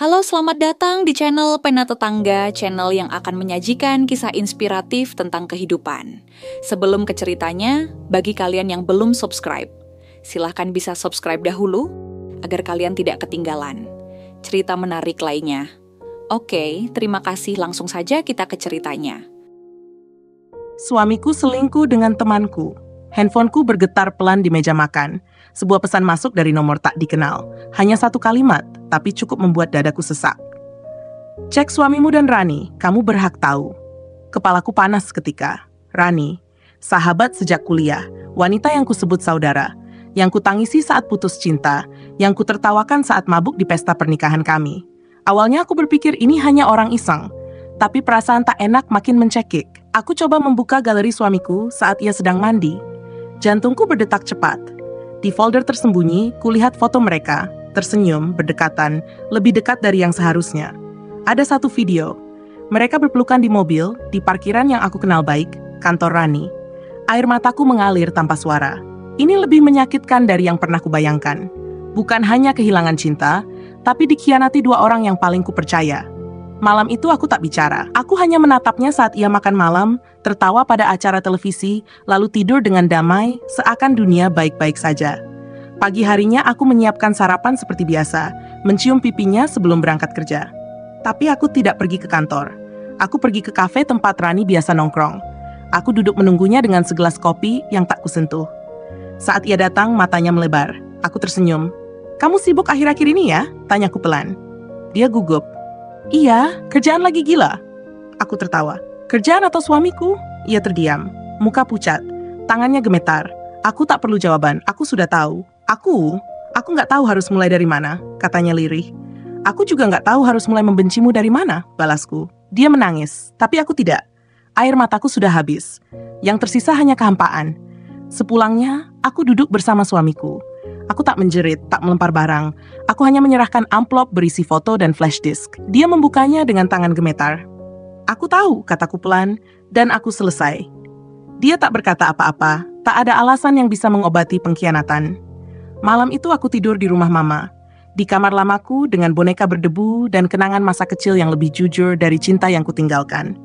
Halo, selamat datang di channel Pena Tetangga, channel yang akan menyajikan kisah inspiratif tentang kehidupan. Sebelum ke ceritanya, bagi kalian yang belum subscribe, silahkan bisa subscribe dahulu agar kalian tidak ketinggalan cerita menarik lainnya. Oke, terima kasih, langsung saja kita ke ceritanya. Suamiku selingkuh dengan temanku. Handphoneku bergetar pelan di meja makan. Sebuah pesan masuk dari nomor tak dikenal. Hanya satu kalimat, tapi cukup membuat dadaku sesak. Cek suamimu dan Rani, kamu berhak tahu. Kepalaku panas ketika. Rani, sahabat sejak kuliah, wanita yang kusebut saudara, yang kutangisi saat putus cinta, yang kutertawakan saat mabuk di pesta pernikahan kami. Awalnya aku berpikir ini hanya orang iseng, tapi perasaan tak enak makin mencekik. Aku coba membuka galeri suamiku saat ia sedang mandi. Jantungku berdetak cepat. Di folder tersembunyi, kulihat foto mereka, tersenyum, berdekatan, lebih dekat dari yang seharusnya. Ada satu video. Mereka berpelukan di mobil, di parkiran yang aku kenal baik, kantor Rani. Air mataku mengalir tanpa suara. Ini lebih menyakitkan dari yang pernah kubayangkan. Bukan hanya kehilangan cinta, tapi dikhianati dua orang yang paling kupercaya. Malam itu aku tak bicara. Aku hanya menatapnya saat ia makan malam, tertawa pada acara televisi, lalu tidur dengan damai, seakan dunia baik-baik saja. Pagi harinya aku menyiapkan sarapan seperti biasa, mencium pipinya sebelum berangkat kerja. Tapi aku tidak pergi ke kantor. Aku pergi ke kafe tempat Rani biasa nongkrong. Aku duduk menunggunya dengan segelas kopi yang tak kusentuh. Saat ia datang, matanya melebar. Aku tersenyum. "Kamu sibuk akhir-akhir ini ya?" tanyaku pelan. Dia gugup. "Iya, kerjaan lagi gila." Aku tertawa. "Kerjaan atau suamiku?" Ia terdiam, muka pucat, tangannya gemetar. Aku tak perlu jawaban, aku sudah tahu. Aku nggak tahu harus mulai dari mana, katanya lirih. "Aku juga nggak tahu harus mulai membencimu dari mana," balasku. Dia menangis, tapi aku tidak. Air mataku sudah habis. Yang tersisa hanya kehampaan. Sepulangnya, aku duduk bersama suamiku. Aku tak menjerit, tak melempar barang. Aku hanya menyerahkan amplop berisi foto dan flash disk. Dia membukanya dengan tangan gemetar. "Aku tahu," kataku pelan, dan aku selesai. Dia tak berkata apa-apa, tak ada alasan yang bisa mengobati pengkhianatan. Malam itu aku tidur di rumah mama. Di kamar lamaku dengan boneka berdebu dan kenangan masa kecil yang lebih jujur dari cinta yang kutinggalkan.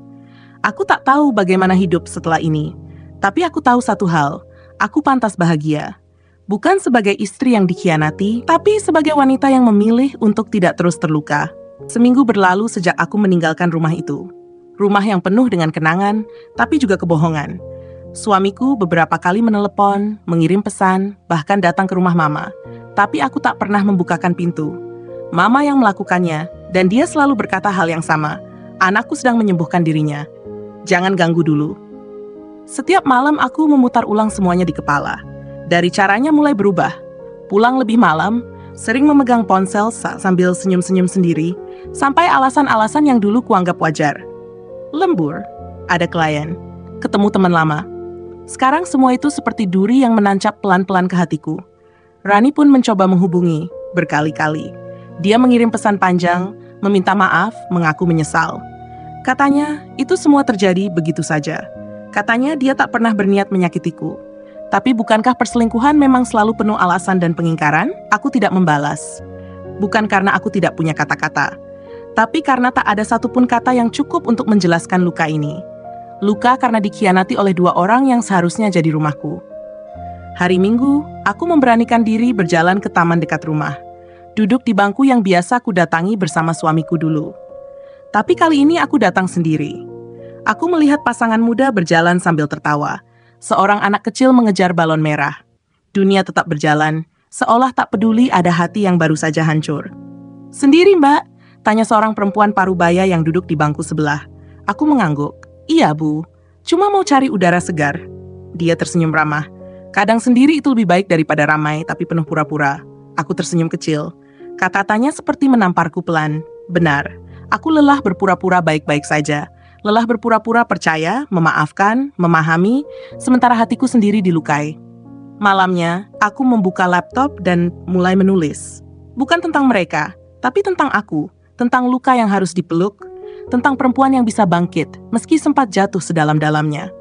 Aku tak tahu bagaimana hidup setelah ini. Tapi aku tahu satu hal, aku pantas bahagia. Bukan sebagai istri yang dikhianati, tapi sebagai wanita yang memilih untuk tidak terus terluka. Seminggu berlalu sejak aku meninggalkan rumah itu. Rumah yang penuh dengan kenangan, tapi juga kebohongan. Suamiku beberapa kali menelepon, mengirim pesan, bahkan datang ke rumah mama. Tapi aku tak pernah membukakan pintu. Mama yang melakukannya, dan dia selalu berkata hal yang sama. "Anakku sedang menyembuhkan dirinya. Jangan ganggu dulu." Setiap malam aku memutar ulang semuanya di kepala. Dari caranya mulai berubah. Pulang lebih malam, sering memegang ponsel sambil senyum-senyum sendiri, sampai alasan-alasan yang dulu kuanggap wajar. Lembur, ada klien, ketemu teman lama. Sekarang semua itu seperti duri yang menancap pelan-pelan ke hatiku. Rani pun mencoba menghubungi, berkali-kali. Dia mengirim pesan panjang, meminta maaf, mengaku menyesal. Katanya, itu semua terjadi begitu saja. Katanya dia tak pernah berniat menyakitiku. Tapi bukankah perselingkuhan memang selalu penuh alasan dan pengingkaran? Aku tidak membalas. Bukan karena aku tidak punya kata-kata, tapi karena tak ada satupun kata yang cukup untuk menjelaskan luka ini. Luka karena dikhianati oleh dua orang yang seharusnya jadi rumahku. Hari Minggu, aku memberanikan diri berjalan ke taman dekat rumah. Duduk di bangku yang biasa aku datangi bersama suamiku dulu. Tapi kali ini aku datang sendiri. Aku melihat pasangan muda berjalan sambil tertawa. Seorang anak kecil mengejar balon merah. Dunia tetap berjalan, seolah tak peduli ada hati yang baru saja hancur. "Sendiri, Mbak?" tanya seorang perempuan parubaya yang duduk di bangku sebelah. Aku mengangguk. "Iya, Bu. Cuma mau cari udara segar." Dia tersenyum ramah. "Kadang sendiri itu lebih baik daripada ramai, tapi penuh pura-pura." Aku tersenyum kecil. Kata-katanya seperti menamparku pelan. Benar, aku lelah berpura-pura baik-baik saja. Lelah berpura-pura percaya, memaafkan, memahami, sementara hatiku sendiri dilukai. Malamnya, aku membuka laptop dan mulai menulis. Bukan tentang mereka, tapi tentang aku, tentang luka yang harus dipeluk, tentang perempuan yang bisa bangkit, meski sempat jatuh sedalam-dalamnya.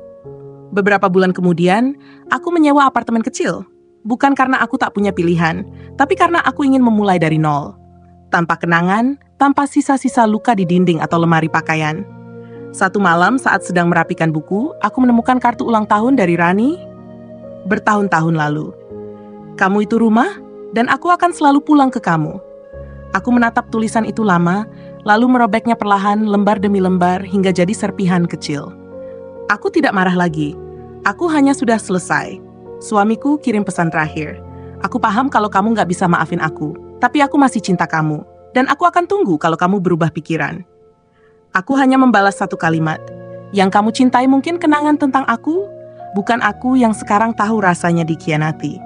Beberapa bulan kemudian, aku menyewa apartemen kecil. Bukan karena aku tak punya pilihan, tapi karena aku ingin memulai dari nol. Tanpa kenangan, tanpa sisa-sisa luka di dinding atau lemari pakaian. Satu malam saat sedang merapikan buku, aku menemukan kartu ulang tahun dari Rani bertahun-tahun lalu. Kamu itu rumah, dan aku akan selalu pulang ke kamu. Aku menatap tulisan itu lama, lalu merobeknya perlahan lembar demi lembar hingga jadi serpihan kecil. Aku tidak marah lagi. Aku hanya sudah selesai. Suamiku kirim pesan terakhir. Aku paham kalau kamu nggak bisa maafin aku, tapi aku masih cinta kamu, dan aku akan tunggu kalau kamu berubah pikiran. Aku hanya membalas satu kalimat. Yang kamu cintai mungkin kenangan tentang aku, bukan aku yang sekarang tahu rasanya dikhianati.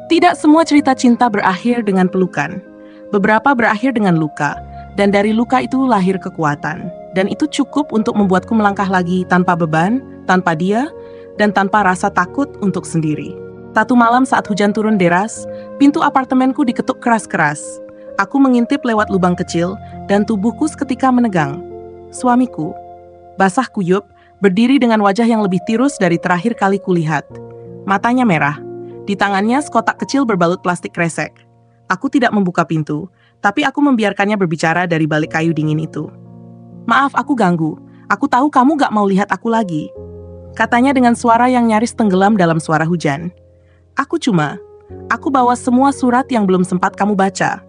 Tidak semua cerita cinta berakhir dengan pelukan. Beberapa berakhir dengan luka, dan dari luka itu lahir kekuatan. Dan itu cukup untuk membuatku melangkah lagi tanpa beban, tanpa dia, dan tanpa rasa takut untuk sendiri. Satu malam saat hujan turun deras, pintu apartemenku diketuk keras-keras. Aku mengintip lewat lubang kecil, dan tubuhku seketika menegang. Suamiku, basah kuyup, berdiri dengan wajah yang lebih tirus dari terakhir kali kulihat. Matanya merah. Di tangannya sekotak kecil berbalut plastik kresek. Aku tidak membuka pintu, tapi aku membiarkannya berbicara dari balik kayu dingin itu. Maaf, aku ganggu. Aku tahu kamu gak mau lihat aku lagi. Katanya dengan suara yang nyaris tenggelam dalam suara hujan. Aku bawa semua surat yang belum sempat kamu baca.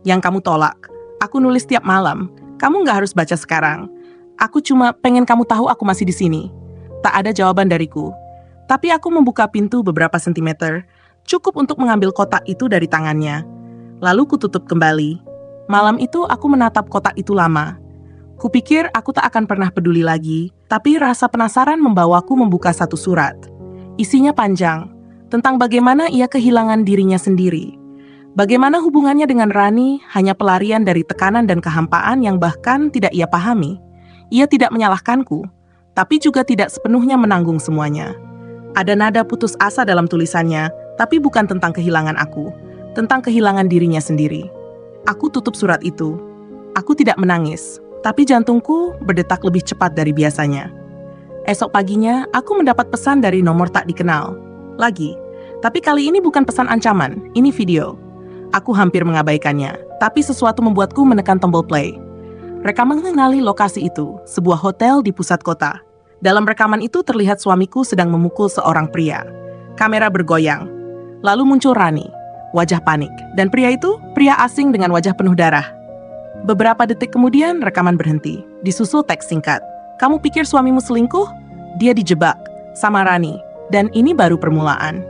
Yang kamu tolak. Aku nulis tiap malam. Kamu gak harus baca sekarang. Aku cuma pengen kamu tahu aku masih di sini. Tak ada jawaban dariku. Tapi aku membuka pintu beberapa sentimeter, cukup untuk mengambil kotak itu dari tangannya. Lalu kututup kembali. Malam itu aku menatap kotak itu lama. Kupikir aku tak akan pernah peduli lagi, tapi rasa penasaran membawaku membuka satu surat. Isinya panjang, tentang bagaimana ia kehilangan dirinya sendiri. Bagaimana hubungannya dengan Rani hanya pelarian dari tekanan dan kehampaan yang bahkan tidak ia pahami. Ia tidak menyalahkanku, tapi juga tidak sepenuhnya menanggung semuanya. Ada nada putus asa dalam tulisannya, tapi bukan tentang kehilangan aku, tentang kehilangan dirinya sendiri. Aku tutup surat itu. Aku tidak menangis, tapi jantungku berdetak lebih cepat dari biasanya. Esok paginya, aku mendapat pesan dari nomor tak dikenal. Lagi, tapi kali ini bukan pesan ancaman, ini video. Aku hampir mengabaikannya, tapi sesuatu membuatku menekan tombol play. Rekaman mengenali lokasi itu, sebuah hotel di pusat kota. Dalam rekaman itu terlihat suamiku sedang memukul seorang pria. Kamera bergoyang. Lalu muncul Rani, wajah panik. Dan pria itu, pria asing dengan wajah penuh darah. Beberapa detik kemudian, rekaman berhenti. Disusul teks singkat. Kamu pikir suamimu selingkuh? Dia dijebak sama Rani. Dan ini baru permulaan.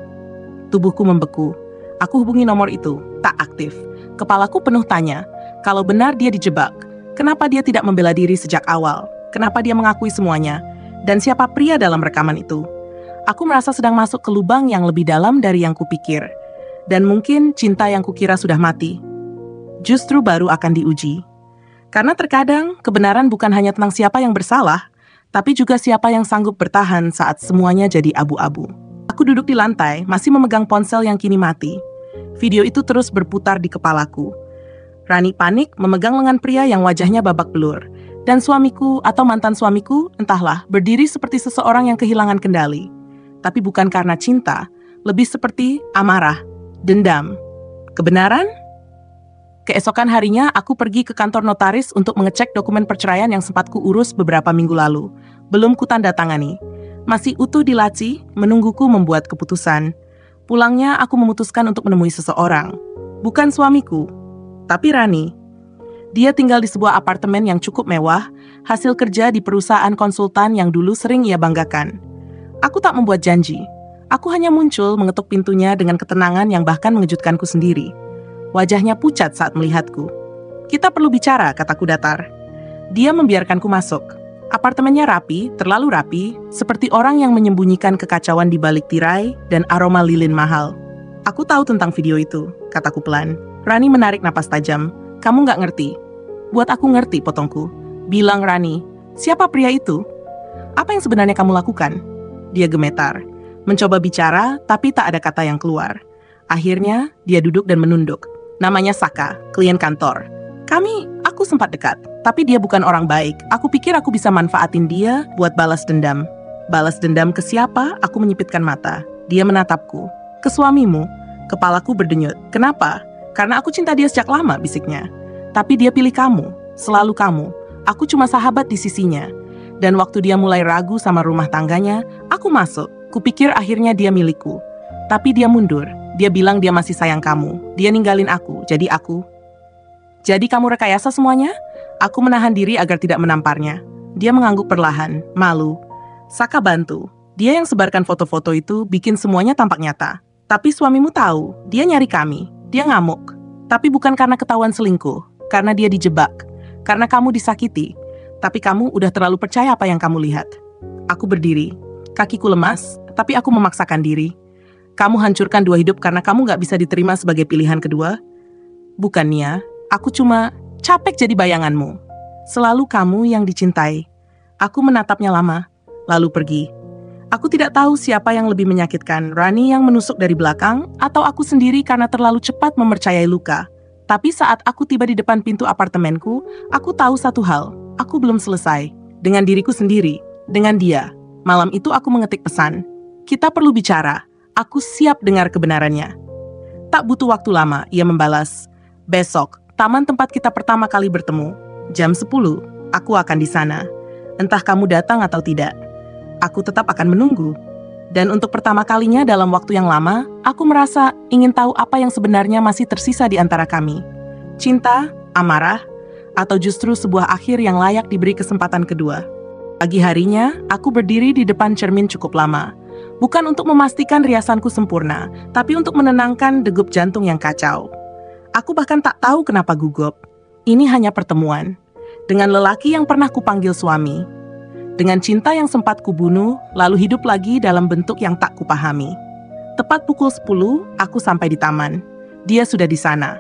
Tubuhku membeku. Aku hubungi nomor itu, tak aktif. Kepalaku penuh tanya. Kalau benar dia dijebak, kenapa dia tidak membela diri sejak awal? Kenapa dia mengakui semuanya? Dan siapa pria dalam rekaman itu? Aku merasa sedang masuk ke lubang yang lebih dalam dari yang kupikir. Dan mungkin cinta yang kukira sudah mati justru baru akan diuji. Karena terkadang kebenaran bukan hanya tentang siapa yang bersalah, tapi juga siapa yang sanggup bertahan saat semuanya jadi abu-abu. Aku duduk di lantai, masih memegang ponsel yang kini mati. Video itu terus berputar di kepalaku. Rani panik memegang lengan pria yang wajahnya babak belur. Dan suamiku atau mantan suamiku, entahlah, berdiri seperti seseorang yang kehilangan kendali. Tapi bukan karena cinta, lebih seperti amarah, dendam. Kebenaran? Keesokan harinya, aku pergi ke kantor notaris untuk mengecek dokumen perceraian yang sempat kuurus beberapa minggu lalu. Belum kutandatangani. Masih utuh di laci, menungguku membuat keputusan. Pulangnya, aku memutuskan untuk menemui seseorang. Bukan suamiku, tapi Rani. Dia tinggal di sebuah apartemen yang cukup mewah, hasil kerja di perusahaan konsultan yang dulu sering ia banggakan. Aku tak membuat janji. Aku hanya muncul mengetuk pintunya dengan ketenangan yang bahkan mengejutkanku sendiri. Wajahnya pucat saat melihatku. Kita perlu bicara, kataku datar. Dia membiarkanku masuk. Apartemennya rapi, terlalu rapi, seperti orang yang menyembunyikan kekacauan di balik tirai dan aroma lilin mahal. Aku tahu tentang video itu, kataku pelan. Rani menarik napas tajam. Kamu nggak ngerti. Buat aku ngerti, potongku. Bilang Rani, siapa pria itu? Apa yang sebenarnya kamu lakukan? Dia gemetar. Mencoba bicara, tapi tak ada kata yang keluar. Akhirnya, dia duduk dan menunduk. Namanya Saka, klien kantor. Aku sempat dekat, tapi dia bukan orang baik. Aku pikir aku bisa manfaatin dia buat balas dendam. Balas dendam ke siapa? Aku menyipitkan mata. Dia menatapku. Ke suamimu. Kepalaku berdenyut. Kenapa? Karena aku cinta dia sejak lama, bisiknya. Tapi dia pilih kamu. Selalu kamu. Aku cuma sahabat di sisinya. Dan waktu dia mulai ragu sama rumah tangganya, aku masuk. Kupikir akhirnya dia milikku. Tapi dia mundur. Dia bilang dia masih sayang kamu. Dia ninggalin aku, jadi aku. Jadi kamu rekayasa semuanya? Aku menahan diri agar tidak menamparnya. Dia mengangguk perlahan, malu. Saka bantu. Dia yang sebarkan foto-foto itu bikin semuanya tampak nyata. Tapi suamimu tahu, dia nyari kami. Dia ngamuk. Tapi bukan karena ketahuan selingkuh. Karena dia dijebak. Karena kamu disakiti. Tapi kamu udah terlalu percaya apa yang kamu lihat. Aku berdiri. Kakiku lemas, tapi aku memaksakan diri. Kamu hancurkan 2 hidup karena kamu gak bisa diterima sebagai pilihan kedua? Bukan, Nia. Aku cuma capek jadi bayanganmu. Selalu kamu yang dicintai. Aku menatapnya lama, lalu pergi. Aku tidak tahu siapa yang lebih menyakitkan, Rani yang menusuk dari belakang, atau aku sendiri karena terlalu cepat mempercayai luka. Tapi saat aku tiba di depan pintu apartemenku, aku tahu satu hal. Aku belum selesai. Dengan diriku sendiri. Dengan dia. Malam itu aku mengetik pesan. Kita perlu bicara. Aku siap dengar kebenarannya. Tak butuh waktu lama, ia membalas. Besok, taman tempat kita pertama kali bertemu. Jam 10, aku akan di sana. Entah kamu datang atau tidak. Aku tetap akan menunggu. Dan untuk pertama kalinya dalam waktu yang lama, aku merasa ingin tahu apa yang sebenarnya masih tersisa di antara kami. Cinta, amarah, atau justru sebuah akhir yang layak diberi kesempatan kedua. Pagi harinya, aku berdiri di depan cermin cukup lama. Bukan untuk memastikan riasanku sempurna, tapi untuk menenangkan degup jantung yang kacau. Aku bahkan tak tahu kenapa gugup. Ini hanya pertemuan. Dengan lelaki yang pernah kupanggil suami. Dengan cinta yang sempat kubunuh, lalu hidup lagi dalam bentuk yang tak kupahami. Tepat pukul 10, aku sampai di taman. Dia sudah di sana.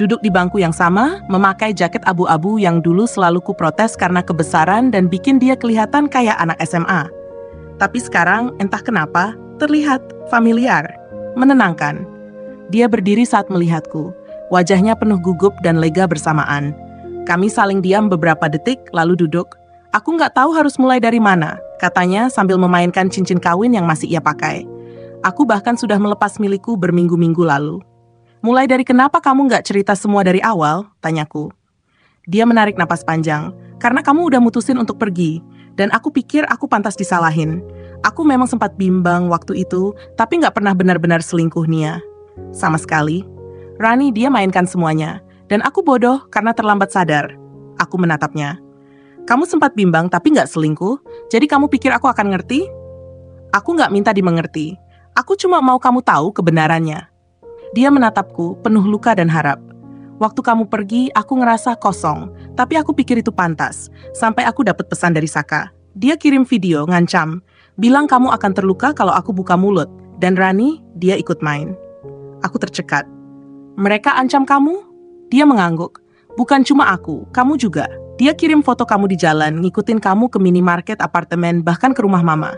Duduk di bangku yang sama, memakai jaket abu-abu yang dulu selalu kuprotes karena kebesaran dan bikin dia kelihatan kayak anak SMA. Tapi sekarang, entah kenapa, terlihat familiar, menenangkan. Dia berdiri saat melihatku. Wajahnya penuh gugup dan lega bersamaan. Kami saling diam beberapa detik, lalu duduk. Aku nggak tahu harus mulai dari mana, katanya sambil memainkan cincin kawin yang masih ia pakai. Aku bahkan sudah melepas milikku berminggu-minggu lalu. Mulai dari kenapa kamu nggak cerita semua dari awal, tanyaku. Dia menarik napas panjang, karena kamu udah mutusin untuk pergi. Dan aku pikir aku pantas disalahin. Aku memang sempat bimbang waktu itu, tapi nggak pernah benar-benar selingkuh, Nia. Sama sekali. Rani, dia mainkan semuanya. Dan aku bodoh karena terlambat sadar. Aku menatapnya. Kamu sempat bimbang tapi nggak selingkuh, jadi kamu pikir aku akan ngerti? Aku nggak minta dimengerti. Aku cuma mau kamu tahu kebenarannya. Dia menatapku, penuh luka dan harap. Waktu kamu pergi, aku ngerasa kosong, tapi aku pikir itu pantas. Sampai aku dapat pesan dari Saka. Dia kirim video, ngancam. Bilang kamu akan terluka kalau aku buka mulut. Dan Rani, dia ikut main. Aku tercekat. Mereka ancam kamu? Dia mengangguk. Bukan cuma aku, kamu juga. Dia kirim foto kamu di jalan, ngikutin kamu ke minimarket, apartemen, bahkan ke rumah mama.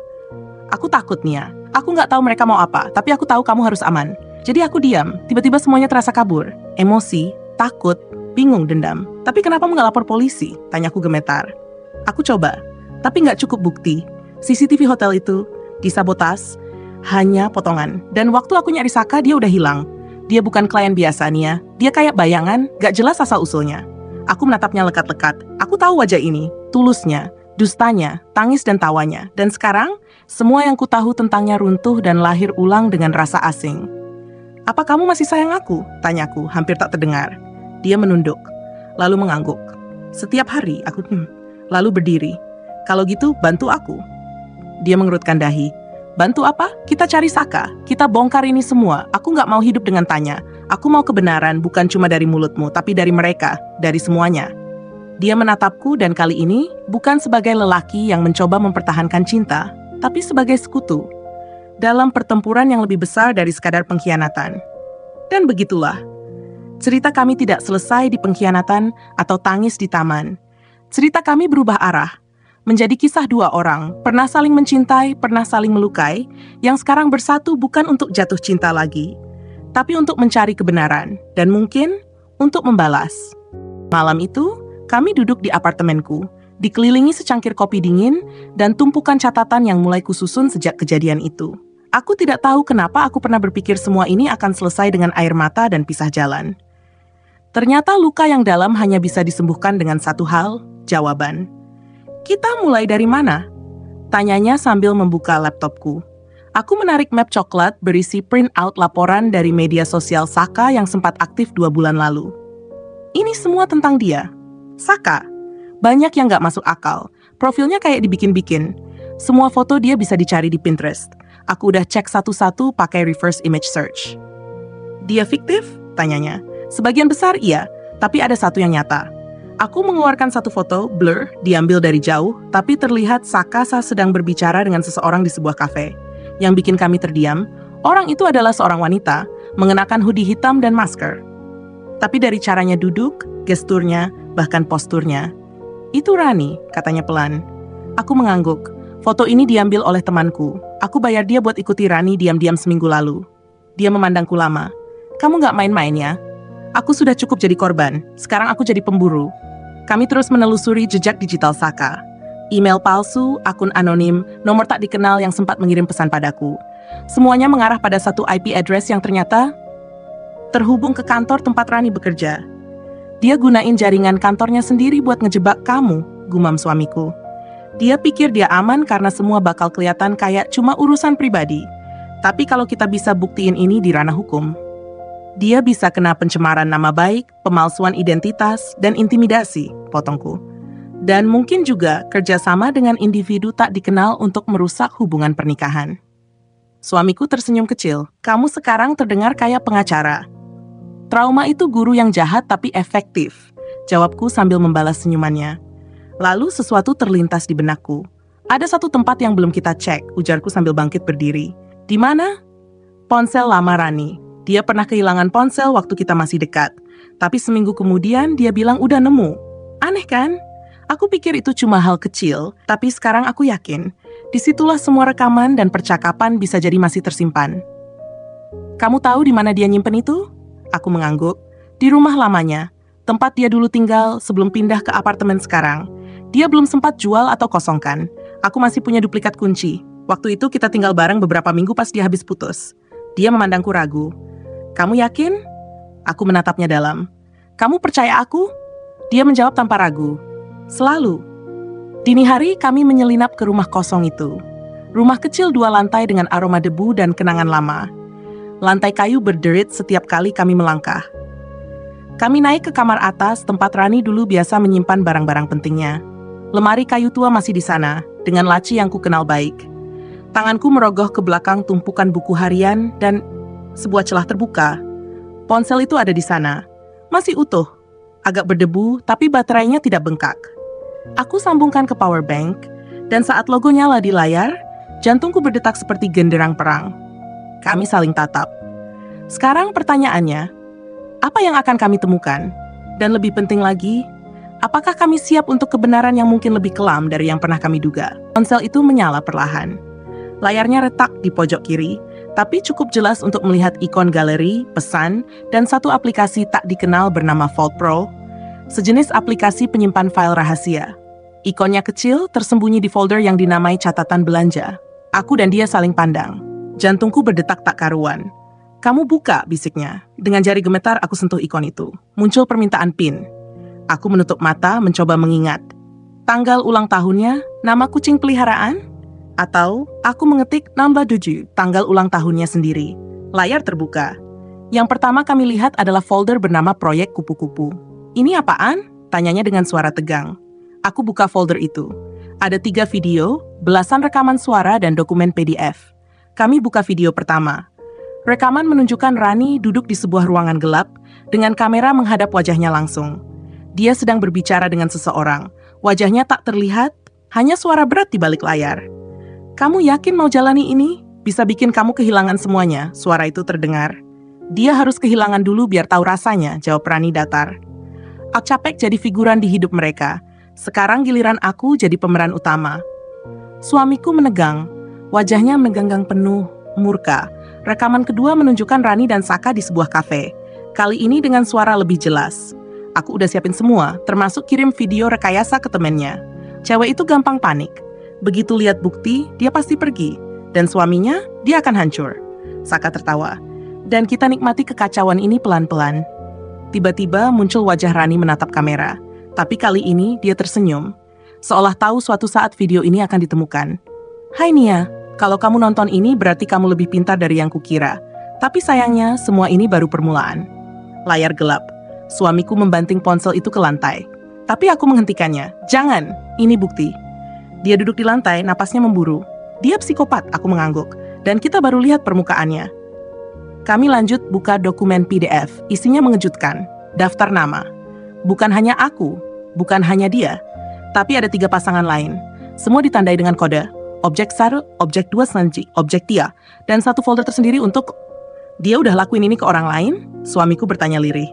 Aku takut, Nia. Aku nggak tahu mereka mau apa, tapi aku tahu kamu harus aman. Jadi aku diam, tiba-tiba semuanya terasa kabur. Emosi, takut, bingung, dendam. Tapi kenapa mu nggak lapor polisi? Tanyaku gemetar. Aku coba, tapi nggak cukup bukti. CCTV hotel itu disabotas, hanya potongan. Dan waktu aku nyari Saka, dia udah hilang. Dia bukan klien biasa, Nia. Dia kayak bayangan, gak jelas asal-usulnya. Aku menatapnya lekat-lekat. Aku tahu wajah ini, tulusnya, dustanya, tangis dan tawanya. Dan sekarang, semua yang ku tahu tentangnya runtuh dan lahir ulang dengan rasa asing. Apa kamu masih sayang aku? Tanyaku, hampir tak terdengar. Dia menunduk, lalu mengangguk. Setiap hari, aku lalu berdiri. Kalau gitu, bantu aku. Dia mengerutkan dahi. Bantu apa? Kita cari Saka. Kita bongkar ini semua. Aku nggak mau hidup dengan tanya. Aku mau kebenaran, bukan cuma dari mulutmu, tapi dari mereka, dari semuanya. Dia menatapku dan kali ini bukan sebagai lelaki yang mencoba mempertahankan cinta, tapi sebagai sekutu. Dalam pertempuran yang lebih besar dari sekadar pengkhianatan. Dan begitulah. Cerita kami tidak selesai di pengkhianatan atau tangis di taman. Cerita kami berubah arah. Menjadi kisah 2 orang, pernah saling mencintai, pernah saling melukai, yang sekarang bersatu bukan untuk jatuh cinta lagi, tapi untuk mencari kebenaran, dan mungkin untuk membalas. Malam itu, kami duduk di apartemenku, dikelilingi secangkir kopi dingin, dan tumpukan catatan yang mulai kususun sejak kejadian itu. Aku tidak tahu kenapa aku pernah berpikir semua ini akan selesai dengan air mata dan pisah jalan. Ternyata luka yang dalam hanya bisa disembuhkan dengan satu hal, jawaban. Kita mulai dari mana? Tanyanya sambil membuka laptopku. Aku menarik map coklat berisi print out laporan dari media sosial Saka yang sempat aktif 2 bulan lalu. Ini semua tentang dia. Saka. Banyak yang gak masuk akal. Profilnya kayak dibikin-bikin. Semua foto dia bisa dicari di Pinterest. Aku udah cek satu-satu pakai reverse image search. Dia fiktif? Tanyanya. Sebagian besar iya, tapi ada satu yang nyata. Aku mengeluarkan satu foto, blur, diambil dari jauh, tapi terlihat Saka sedang berbicara dengan seseorang di sebuah kafe. Yang bikin kami terdiam, orang itu adalah seorang wanita, mengenakan hoodie hitam dan masker. Tapi dari caranya duduk, gesturnya, bahkan posturnya, itu Rani, katanya pelan. Aku mengangguk. Foto ini diambil oleh temanku. Aku bayar dia buat ikuti Rani diam-diam seminggu lalu. Dia memandangku lama. Kamu gak main-main ya? Aku sudah cukup jadi korban, sekarang aku jadi pemburu. Kami terus menelusuri jejak digital Saka. Email palsu, akun anonim, nomor tak dikenal yang sempat mengirim pesan padaku. Semuanya mengarah pada satu IP address yang ternyata terhubung ke kantor tempat Rani bekerja. Dia gunain jaringan kantornya sendiri buat ngejebak kamu, gumam suamiku. Dia pikir dia aman karena semua bakal kelihatan kayak cuma urusan pribadi. Tapi kalau kita bisa buktiin ini di ranah hukum, dia bisa kena pencemaran nama baik, pemalsuan identitas, dan intimidasi, potongku. Dan mungkin juga kerjasama dengan individu tak dikenal untuk merusak hubungan pernikahan. Suamiku tersenyum kecil. Kamu sekarang terdengar kayak pengacara. Trauma itu guru yang jahat tapi efektif, jawabku sambil membalas senyumannya. Lalu sesuatu terlintas di benakku. Ada satu tempat yang belum kita cek, ujarku sambil bangkit berdiri. Di mana? Ponsel lama Rani. Dia pernah kehilangan ponsel waktu kita masih dekat. Tapi seminggu kemudian dia bilang udah nemu. Aneh kan? Aku pikir itu cuma hal kecil, tapi sekarang aku yakin. Disitulah semua rekaman dan percakapan bisa jadi masih tersimpan. Kamu tahu di mana dia nyimpen itu? Aku mengangguk. Di rumah lamanya. Tempat dia dulu tinggal sebelum pindah ke apartemen sekarang. Dia belum sempat jual atau kosongkan. Aku masih punya duplikat kunci. Waktu itu kita tinggal bareng beberapa minggu pas dia habis putus. Dia memandangku ragu. Kamu yakin? Aku menatapnya dalam. Kamu percaya aku? Dia menjawab tanpa ragu. Selalu. Dini hari kami menyelinap ke rumah kosong itu. Rumah kecil 2 lantai dengan aroma debu dan kenangan lama. Lantai kayu berderit setiap kali kami melangkah. Kami naik ke kamar atas tempat Rani dulu biasa menyimpan barang-barang pentingnya. Lemari kayu tua masih di sana, dengan laci yang ku kenal baik. Tanganku merogoh ke belakang tumpukan buku harian dan sebuah celah terbuka. Ponsel itu ada di sana. Masih utuh. Agak berdebu, tapi baterainya tidak bengkak. Aku sambungkan ke power bank, dan saat logo nyala di layar, jantungku berdetak seperti genderang perang. Kami saling tatap. Sekarang pertanyaannya, apa yang akan kami temukan? Dan lebih penting lagi, apakah kami siap untuk kebenaran yang mungkin lebih kelam dari yang pernah kami duga? Ponsel itu menyala perlahan. Layarnya retak di pojok kiri, tapi cukup jelas untuk melihat ikon galeri, pesan, dan satu aplikasi tak dikenal bernama Vault Pro, sejenis aplikasi penyimpan file rahasia. Ikonnya kecil, tersembunyi di folder yang dinamai catatan belanja. Aku dan dia saling pandang. Jantungku berdetak tak karuan. Kamu buka, bisiknya. Dengan jari gemetar, aku sentuh ikon itu. Muncul permintaan PIN. Aku menutup mata, mencoba mengingat. Tanggal ulang tahunnya, nama kucing peliharaan? Atau aku mengetik nambah 7, tanggal ulang tahunnya sendiri. Layar terbuka. Yang pertama kami lihat adalah folder bernama Proyek Kupu-Kupu. Ini apaan? Tanyanya dengan suara tegang. Aku buka folder itu. Ada 3 video, belasan rekaman suara dan dokumen PDF. Kami buka video pertama. Rekaman menunjukkan Rani duduk di sebuah ruangan gelap dengan kamera menghadap wajahnya langsung. Dia sedang berbicara dengan seseorang. Wajahnya tak terlihat, hanya suara berat di balik layar. Kamu yakin mau jalani ini? Bisa bikin kamu kehilangan semuanya, suara itu terdengar. Dia harus kehilangan dulu biar tahu rasanya, jawab Rani datar. Aku capek jadi figuran di hidup mereka. Sekarang giliran aku jadi pemeran utama. Suamiku menegang. Wajahnya mengganggang penuh, murka. Rekaman kedua menunjukkan Rani dan Saka di sebuah kafe. Kali ini dengan suara lebih jelas. Aku udah siapin semua, termasuk kirim video rekayasa ke temennya. Cewek itu gampang panik. Begitu lihat bukti, dia pasti pergi. Dan suaminya, dia akan hancur. Saka tertawa. Dan kita nikmati kekacauan ini pelan-pelan. Tiba-tiba muncul wajah Rani menatap kamera. Tapi kali ini dia tersenyum. Seolah tahu suatu saat video ini akan ditemukan. Hai Nia, kalau kamu nonton ini berarti kamu lebih pintar dari yang kukira. Tapi sayangnya semua ini baru permulaan. Layar gelap. Suamiku membanting ponsel itu ke lantai. Tapi aku menghentikannya. Jangan, ini bukti. Dia duduk di lantai, napasnya memburu. Dia psikopat, aku mengangguk. Dan kita baru lihat permukaannya. Kami lanjut buka dokumen PDF. Isinya mengejutkan. Daftar nama. Bukan hanya aku, bukan hanya dia. Tapi ada 3 pasangan lain. Semua ditandai dengan kode. Objek Sar, objek 2 Sanji, objek Tia. Dan 1 folder tersendiri untuk... Dia udah lakuin ini ke orang lain? Suamiku bertanya lirih.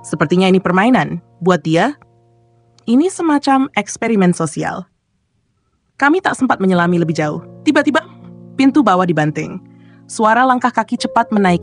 Sepertinya ini permainan. Buat dia, ini semacam eksperimen sosial. Kami tak sempat menyelami lebih jauh. Tiba-tiba, pintu bawah dibanting. Suara langkah kaki cepat menaiki